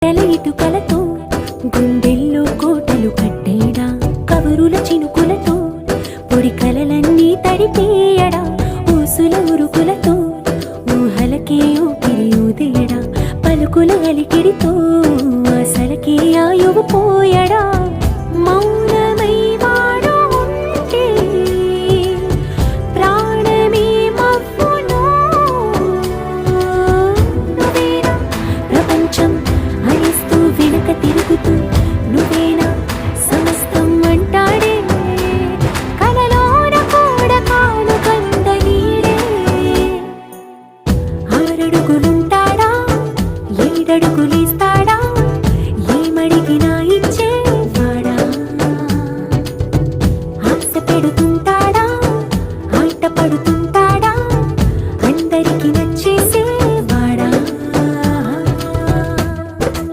ఇటుకలతో గుండెల్లో కోటలు కట్టేడా, కబురుల చినుకులతో పొడి కలలన్నీ తడిపేయడా, ఊసుల ఉరుకులతో ఊహలకే ఊపిరి ఊదేయడా, పలుకుల అలికిడితో ఆశలకే ఆయువు పోయడా. మౌన